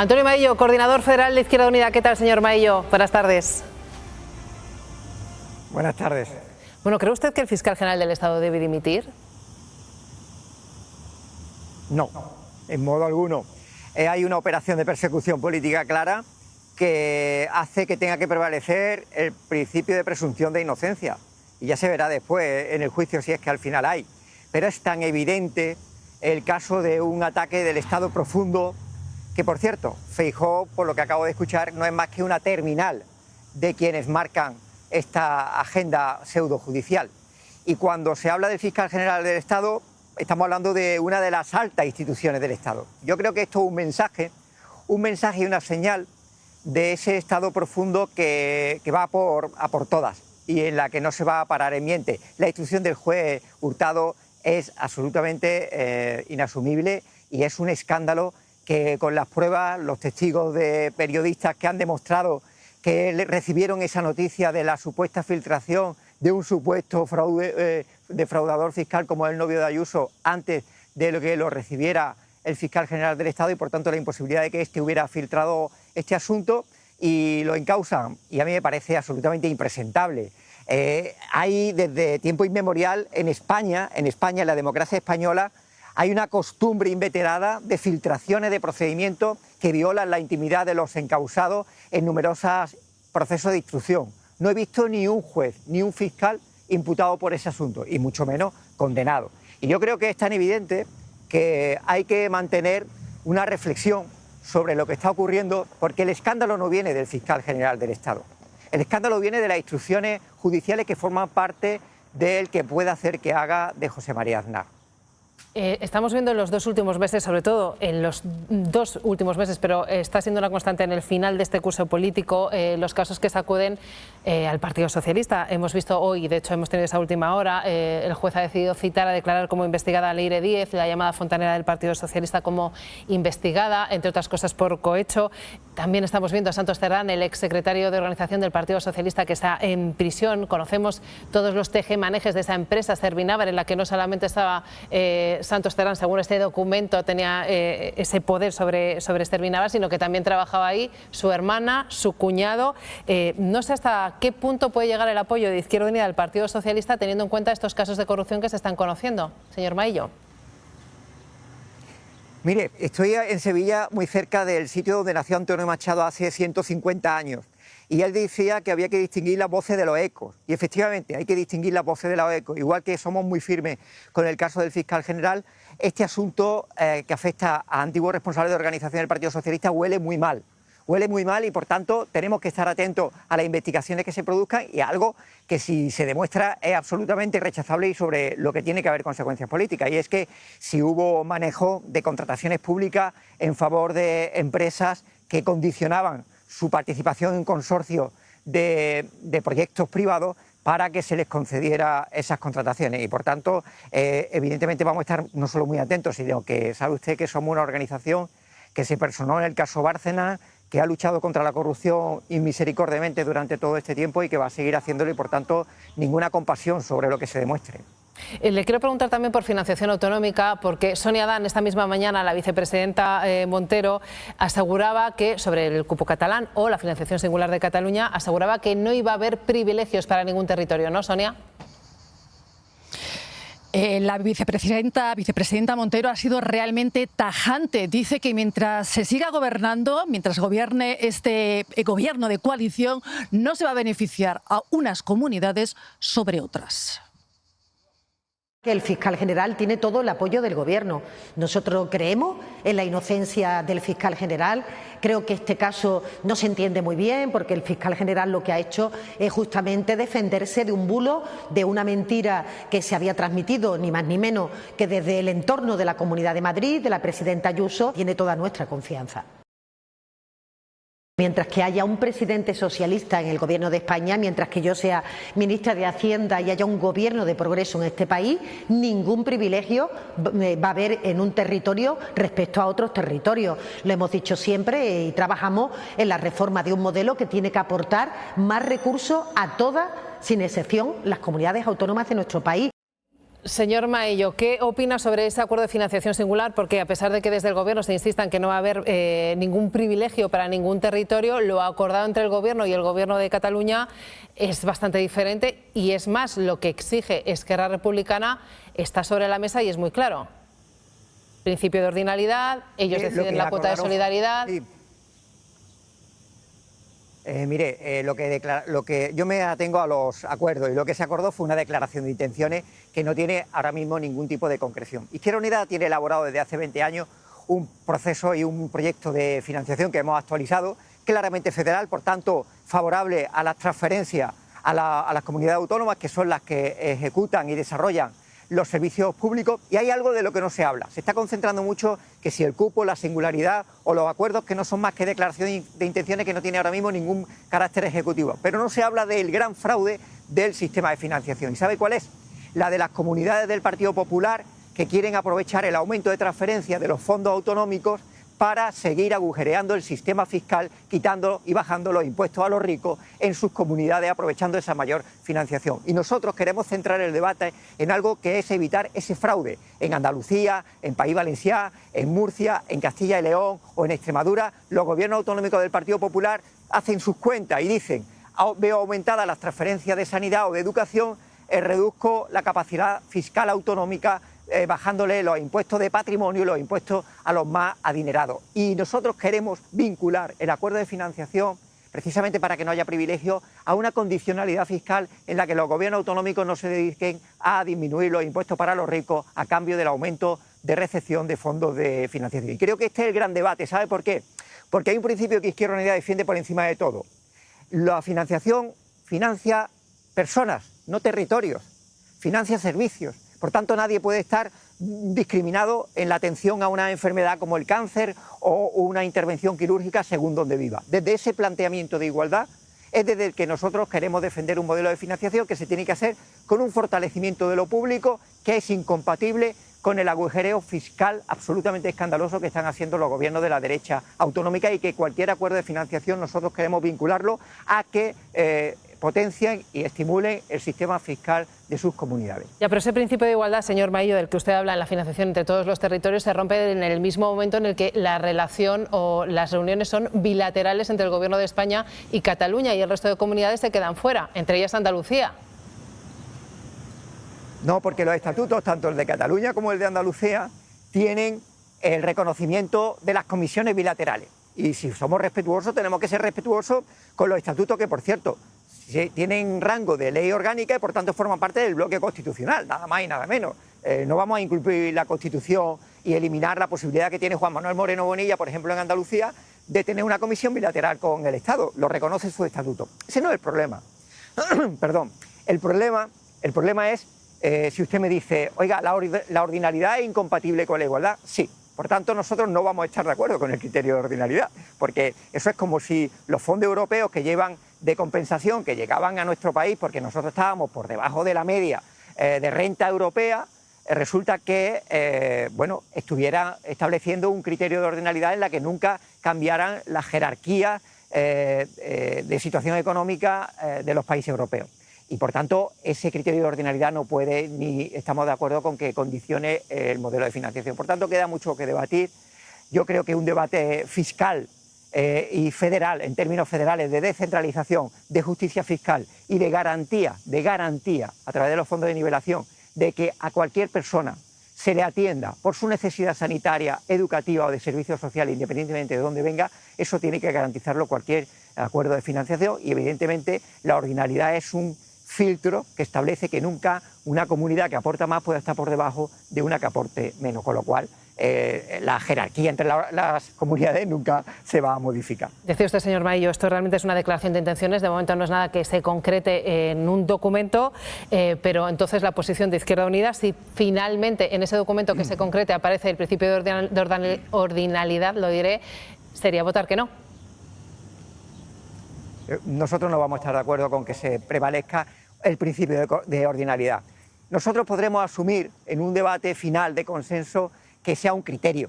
Antonio Maillo, coordinador federal de Izquierda Unida. ¿Qué tal, señor Maillo? Buenas tardes. Buenas tardes. Bueno, ¿cree usted que el fiscal general del Estado debe dimitir? No, en modo alguno. Hay una operación de persecución política clara que hace que tenga que prevalecer el principio de presunción de inocencia. Y ya se verá después en el juicio si es que al final hay. Pero es tan evidente el caso de un ataque del Estado profundo que, por cierto, Feijóo, por lo que acabo de escuchar, no es más que una terminal de quienes marcan esta agenda pseudojudicial. Y cuando se habla del fiscal general del Estado, estamos hablando de una de las altas instituciones del Estado. Yo creo que esto es un mensaje y una señal de ese Estado profundo que va a por todas y en la que no se va a parar en miente. La institución del juez Hurtado es absolutamente inasumible y es un escándalo que con las pruebas, los testigos de periodistas que han demostrado que recibieron esa noticia de la supuesta filtración de un supuesto defraudador fiscal como el novio de Ayuso antes de lo que lo recibiera el fiscal general del Estado y por tanto la imposibilidad de que éste hubiera filtrado este asunto y lo encausan y a mí me parece absolutamente impresentable. Hay desde tiempo inmemorial en España, en la democracia española, hay una costumbre inveterada de filtraciones de procedimientos que violan la intimidad de los encausados en numerosos procesos de instrucción. No he visto ni un juez ni un fiscal imputado por ese asunto y mucho menos condenado. Y yo creo que es tan evidente que hay que mantener una reflexión sobre lo que está ocurriendo porque el escándalo no viene del fiscal general del Estado. El escándalo viene de las instrucciones judiciales que forman parte del que pueda hacer que haga de José María Aznar. Estamos viendo en los dos últimos meses, sobre todo en los dos últimos meses, pero está siendo una constante en el final de este curso político, los casos que sacuden al Partido Socialista. Hemos visto hoy, de hecho hemos tenido esa última hora, el juez ha decidido citar a declarar como investigada a Leire Díez, la llamada fontanera del Partido Socialista, como investigada, entre otras cosas por cohecho. También estamos viendo a Santos Cerdán, el exsecretario de organización del Partido Socialista, que está en prisión. Conocemos todos los tejemanejes de esa empresa, Servinavar, en la que no solamente estaba Santos Cerdán, según este documento, tenía ese poder sobre Servinavar, sino que también trabajaba ahí su hermana, su cuñado. No sé hasta qué punto puede llegar el apoyo de Izquierda Unida al Partido Socialista teniendo en cuenta estos casos de corrupción que se están conociendo. Señor Maillo. Mire, estoy en Sevilla, muy cerca del sitio donde nació Antonio Machado hace 150 años. Y él decía que había que distinguir las voces de los ecos. Y efectivamente hay que distinguir las voces de los ecos. Igual que somos muy firmes con el caso del fiscal general, este asunto que afecta a antiguos responsables de organización del Partido Socialista huele muy mal. Huele muy mal y por tanto tenemos que estar atentos a las investigaciones que se produzcan y a algo que si se demuestra es absolutamente rechazable y sobre lo que tiene que haber consecuencias políticas. Y es que si hubo manejo de contrataciones públicas en favor de empresas que condicionaban su participación en consorcios de proyectos privados para que se les concediera esas contrataciones. Y por tanto, evidentemente vamos a estar no solo muy atentos, sino que sabe usted que somos una organización que se personó en el caso Bárcenas, que ha luchado contra la corrupción inmisericordiamente durante todo este tiempo y que va a seguir haciéndolo y por tanto ninguna compasión sobre lo que se demuestre. Le quiero preguntar también por financiación autonómica, porque Sonia Dan, esta misma mañana, la vicepresidenta Montero, aseguraba que, sobre el cupo catalán o la financiación singular de Cataluña, aseguraba que no iba a haber privilegios para ningún territorio, ¿no, Sonia? La vicepresidenta Montero ha sido realmente tajante. Dice que mientras se siga gobernando, mientras gobierne este gobierno de coalición, no se va a beneficiar a unas comunidades sobre otras. Que el fiscal general tiene todo el apoyo del Gobierno. Nosotros creemos en la inocencia del fiscal general. Creo que este caso no se entiende muy bien porque el fiscal general lo que ha hecho es justamente defenderse de un bulo, de una mentira que se había transmitido ni más ni menos que desde el entorno de la Comunidad de Madrid, de la presidenta Ayuso. Tiene toda nuestra confianza. Mientras que haya un presidente socialista en el Gobierno de España, mientras que yo sea ministra de Hacienda y haya un gobierno de progreso en este país, ningún privilegio va a haber en un territorio respecto a otros territorios. Lo hemos dicho siempre y trabajamos en la reforma de un modelo que tiene que aportar más recursos a todas, sin excepción, las comunidades autónomas de nuestro país. Señor Maillo, ¿qué opina sobre ese acuerdo de financiación singular? Porque a pesar de que desde el Gobierno se insista en que no va a haber ningún privilegio para ningún territorio, lo acordado entre el Gobierno y el Gobierno de Cataluña es bastante diferente y es más, lo que exige Esquerra Republicana está sobre la mesa y es muy claro. Principio de ordinalidad, ellos deciden la cuota de solidaridad. Sí. Lo que yo me atengo a los acuerdos y lo que se acordó fue una declaración de intenciones que no tiene ahora mismo ningún tipo de concreción. Izquierda Unida tiene elaborado desde hace 20 años un proceso y un proyecto de financiación que hemos actualizado, claramente federal, por tanto favorable a las transferencias a las comunidades autónomas, que son las que ejecutan y desarrollan los servicios públicos, y hay algo de lo que no se habla. Se está concentrando mucho que si el cupo, la singularidad o los acuerdos, que no son más que declaraciones de intenciones que no tiene ahora mismo ningún carácter ejecutivo. Pero no se habla del gran fraude del sistema de financiación. ¿Y sabe cuál es? La de las comunidades del Partido Popular que quieren aprovechar el aumento de transferencias de los fondos autonómicos para seguir agujereando el sistema fiscal, quitando y bajando los impuestos a los ricos en sus comunidades, aprovechando esa mayor financiación. Y nosotros queremos centrar el debate en algo que es evitar ese fraude. En Andalucía, en País Valencià, en Murcia, en Castilla y León o en Extremadura, los gobiernos autonómicos del Partido Popular hacen sus cuentas y dicen: veo aumentadas las transferencias de sanidad o de educación, reduzco la capacidad fiscal autonómica, bajándole los impuestos de patrimonio y los impuestos a los más adinerados. Y nosotros queremos vincular el acuerdo de financiación, precisamente para que no haya privilegios, a una condicionalidad fiscal en la que los gobiernos autonómicos no se dediquen a disminuir los impuestos para los ricos a cambio del aumento de recepción de fondos de financiación. Y creo que este es el gran debate. ¿Sabe por qué? Porque hay un principio que Izquierda Unida defiende por encima de todo. La financiación financia personas, no territorios, financia servicios. Por tanto, nadie puede estar discriminado en la atención a una enfermedad como el cáncer o una intervención quirúrgica según donde viva. Desde ese planteamiento de igualdad es desde el que nosotros queremos defender un modelo de financiación que se tiene que hacer con un fortalecimiento de lo público que es incompatible con el agujereo fiscal absolutamente escandaloso que están haciendo los gobiernos de la derecha autonómica, y que cualquier acuerdo de financiación nosotros queremos vincularlo a que potencien y estimulen el sistema fiscal de sus comunidades. Ya, pero ese principio de igualdad, señor Maillo, del que usted habla en la financiación entre todos los territorios, se rompe en el mismo momento en el que la relación o las reuniones son bilaterales entre el Gobierno de España y Cataluña, y el resto de comunidades se quedan fuera, entre ellas Andalucía. No, porque los estatutos, tanto el de Cataluña como el de Andalucía, tienen el reconocimiento de las comisiones bilaterales. Y si somos respetuosos, tenemos que ser respetuosos con los estatutos que, por cierto, tienen rango de ley orgánica y por tanto forman parte del bloque constitucional, nada más y nada menos. No vamos a incumplir la Constitución y eliminar la posibilidad que tiene Juan Manuel Moreno Bonilla, por ejemplo, en Andalucía, de tener una comisión bilateral con el Estado. Lo reconoce su estatuto. Ese no es el problema. Perdón. El problema es si usted me dice: oiga, ¿la ordinalidad es incompatible con la igualdad? Sí. Por tanto, nosotros no vamos a estar de acuerdo con el criterio de ordinalidad, porque eso es como si los fondos europeos que llevan de compensación, que llegaban a nuestro país porque nosotros estábamos por debajo de la media de renta europea, resulta que estuviera estableciendo un criterio de ordinalidad en la que nunca cambiaran las jerarquías de situación económica de los países europeos. Y por tanto, ese criterio de ordinalidad no puede, ni estamos de acuerdo con que condicione el modelo de financiación. Por tanto, queda mucho que debatir. Yo creo que un debate fiscal y federal, en términos federales, de descentralización, de justicia fiscal y de garantía a través de los fondos de nivelación, de que a cualquier persona se le atienda por su necesidad sanitaria, educativa o de servicios sociales, independientemente de dónde venga, eso tiene que garantizarlo cualquier acuerdo de financiación. Y evidentemente la ordinalidad es un filtro que establece que nunca una comunidad que aporta más puede estar por debajo de una que aporte menos, con lo cual la jerarquía entre las comunidades nunca se va a modificar. Decía usted, señor Maillo, esto realmente es una declaración de intenciones, de momento no es nada que se concrete en un documento, pero entonces la posición de Izquierda Unida, si finalmente en ese documento que se concrete aparece el principio de ordinalidad, lo diré, sería votar que no. Nosotros no vamos a estar de acuerdo con que se prevalezca el principio de ordinalidad. Nosotros podremos asumir en un debate final de consenso que sea un criterio,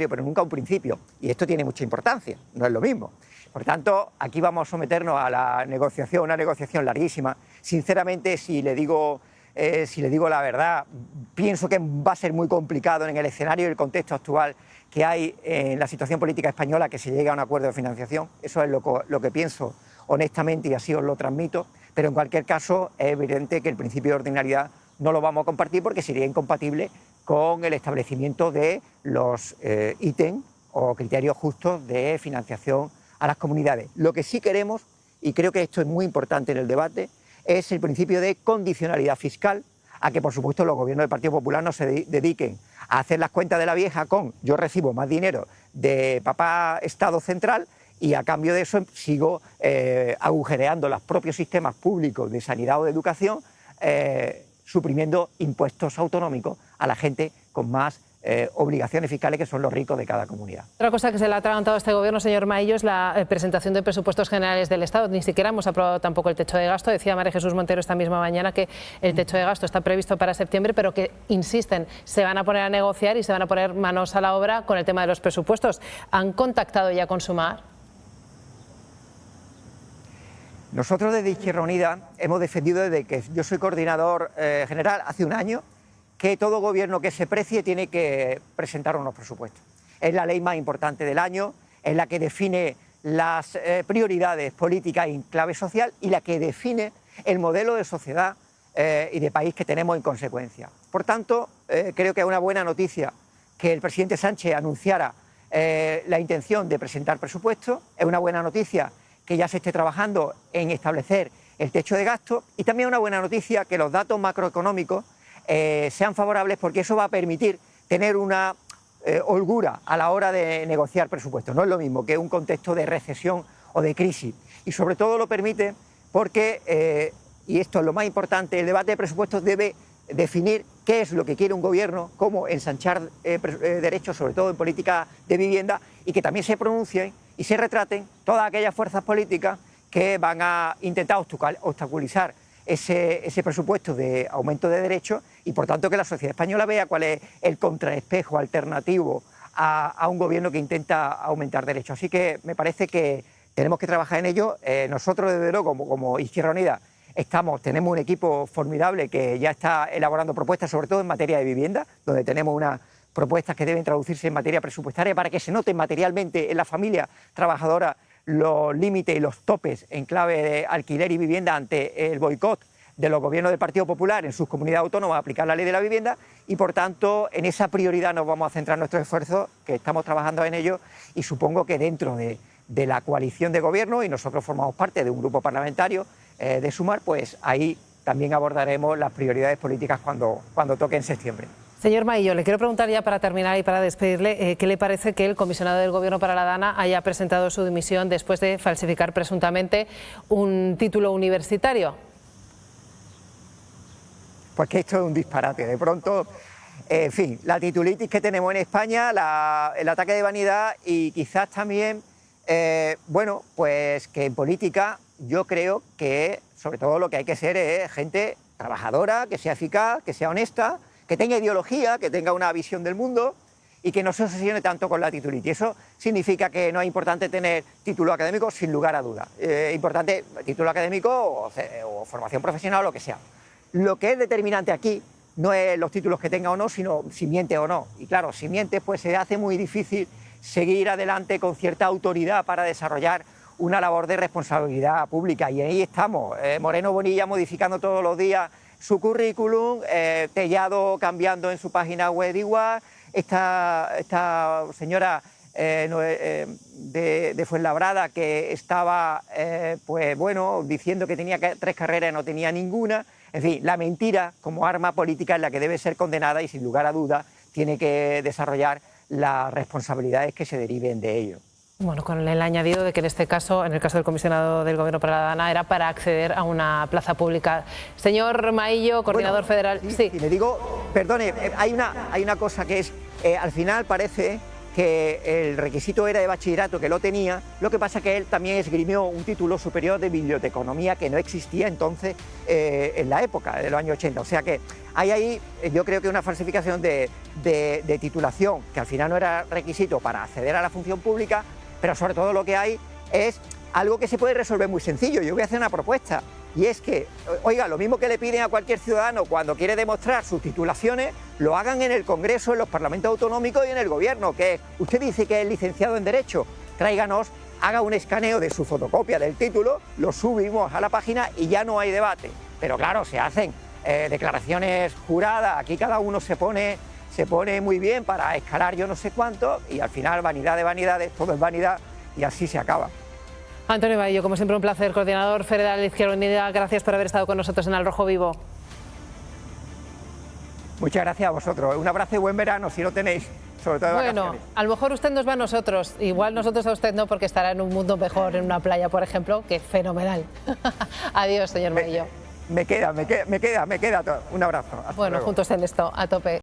pero nunca un principio. Y esto tiene mucha importancia, no es lo mismo. Por tanto, aquí vamos a someternos a la negociación, una negociación larguísima. Sinceramente, si le digo si le digo la verdad, pienso que va a ser muy complicado en el escenario y el contexto actual que hay en la situación política española que se llegue a un acuerdo de financiación. Eso es lo que pienso honestamente y así os lo transmito, pero en cualquier caso es evidente que el principio de ordinariedad no lo vamos a compartir porque sería incompatible con el establecimiento de los ítems o criterios justos de financiación a las comunidades. Lo que sí queremos, y creo que esto es muy importante en el debate, es el principio de condicionalidad fiscal, a que por supuesto los gobiernos del Partido Popular no se dediquen a hacer las cuentas de la vieja con yo recibo más dinero de papá Estado central y a cambio de eso sigo agujereando los propios sistemas públicos de sanidad o de educación, suprimiendo impuestos autonómicos a la gente con más obligaciones fiscales, que son los ricos de cada comunidad. Otra cosa que se le ha atragantado a este gobierno, señor Maillo, es la presentación de presupuestos generales del Estado. Ni siquiera hemos aprobado tampoco el techo de gasto. Decía María Jesús Montero esta misma mañana que el techo de gasto está previsto para septiembre, pero que, insisten, se van a poner a negociar y se van a poner manos a la obra con el tema de los presupuestos. ¿Han contactado ya con Sumar? Nosotros desde Izquierda Unida hemos defendido desde que yo soy coordinador general hace un año que todo gobierno que se precie tiene que presentar unos presupuestos. Es la ley más importante del año, es la que define las prioridades políticas en clave social y la que define el modelo de sociedad y de país que tenemos en consecuencia. Por tanto, creo que es una buena noticia que el presidente Sánchez anunciara la intención de presentar presupuestos, es una buena noticia que ya se esté trabajando en establecer el techo de gasto y también una buena noticia que los datos macroeconómicos sean favorables porque eso va a permitir tener una holgura a la hora de negociar presupuestos. No es lo mismo que un contexto de recesión o de crisis y sobre todo lo permite porque, y esto es lo más importante, el debate de presupuestos debe definir qué es lo que quiere un gobierno, cómo ensanchar derechos, sobre todo en política de vivienda, y que también se pronuncien y se retraten todas aquellas fuerzas políticas que van a intentar obstaculizar ese presupuesto de aumento de derechos y por tanto que la sociedad española vea cuál es el contraespejo alternativo a un gobierno que intenta aumentar derechos. Así que me parece que tenemos que trabajar en ello. Nosotros desde luego como Izquierda Unida tenemos un equipo formidable que ya está elaborando propuestas, sobre todo en materia de vivienda, donde tenemos unas propuestas que deben traducirse en materia presupuestaria para que se noten materialmente en la familia trabajadora los límites y los topes en clave de alquiler y vivienda ante el boicot de los gobiernos del Partido Popular en sus comunidades autónomas a aplicar la ley de la vivienda y por tanto en esa prioridad nos vamos a centrar nuestros esfuerzos, que estamos trabajando en ello y supongo que dentro de la coalición de gobierno, y nosotros formamos parte de un grupo parlamentario de Sumar, pues ahí también abordaremos las prioridades políticas cuando toque en septiembre. Señor Maillo, le quiero preguntar ya para terminar y para despedirle, ¿qué le parece que el comisionado del Gobierno para la Dana haya presentado su dimisión después de falsificar presuntamente un título universitario? Pues que esto es un disparate. De pronto, en fin, la titulitis que tenemos en España, el ataque de vanidad y quizás también, bueno, pues que en política yo creo que sobre todo lo que hay que ser es gente trabajadora, que sea eficaz, que sea honesta, que tenga ideología, que tenga una visión del mundo y que no se obsesione tanto con la titulitis. Eso significa que no es importante tener título académico sin lugar a dudas. Importante título académico o formación profesional o lo que sea. Lo que es determinante aquí no es los títulos que tenga o no, sino si miente o no. Y claro, si miente, pues se hace muy difícil seguir adelante con cierta autoridad para desarrollar una labor de responsabilidad pública. Y ahí estamos, Moreno Bonilla modificando todos los días su currículum, Tellado cambiando en su página web igual, esta señora de Fuenlabrada que estaba pues bueno, diciendo que tenía 3 carreras y no tenía ninguna. En fin, la mentira como arma política es la que debe ser condenada y sin lugar a dudas tiene que desarrollar las responsabilidades que se deriven de ello. Bueno, con el añadido de que en este caso, en el caso del comisionado del Gobierno para la Dana, era para acceder a una plaza pública. Señor Maillo, coordinador federal. Sí. Y le digo, perdone, hay una cosa que es, al final parece que el requisito era de bachillerato, que lo tenía, lo que pasa que él también esgrimió un título superior de biblioteconomía que no existía entonces en la época de los años 80. O sea que hay ahí, yo creo que una falsificación de titulación, que al final no era requisito para acceder a la función pública, pero sobre todo lo que hay es algo que se puede resolver muy sencillo. Yo voy a hacer una propuesta. Y es que, oiga, lo mismo que le piden a cualquier ciudadano cuando quiere demostrar sus titulaciones, lo hagan en el Congreso, en los parlamentos autonómicos y en el Gobierno, que usted dice que es licenciado en Derecho, tráiganos, haga un escaneo de su fotocopia del título, lo subimos a la página y ya no hay debate. Pero claro, se hacen declaraciones juradas, aquí cada uno se pone muy bien para escalar yo no sé cuánto y al final vanidad de vanidades, todo es vanidad y así se acaba. Antonio Vadillo, como siempre un placer, coordinador federal de Izquierda Unida, gracias por haber estado con nosotros en Al Rojo Vivo. Muchas gracias a vosotros, un abrazo y buen verano si no tenéis, sobre todo de Bueno, vacaciones. a lo mejor usted nos va a nosotros, igual nosotros a usted no, porque estará en un mundo mejor, en una playa, por ejemplo, que fenomenal. Adiós, señor Vadillo. Me queda todo. Un abrazo. Hasta Bueno, luego. juntos en esto, a tope.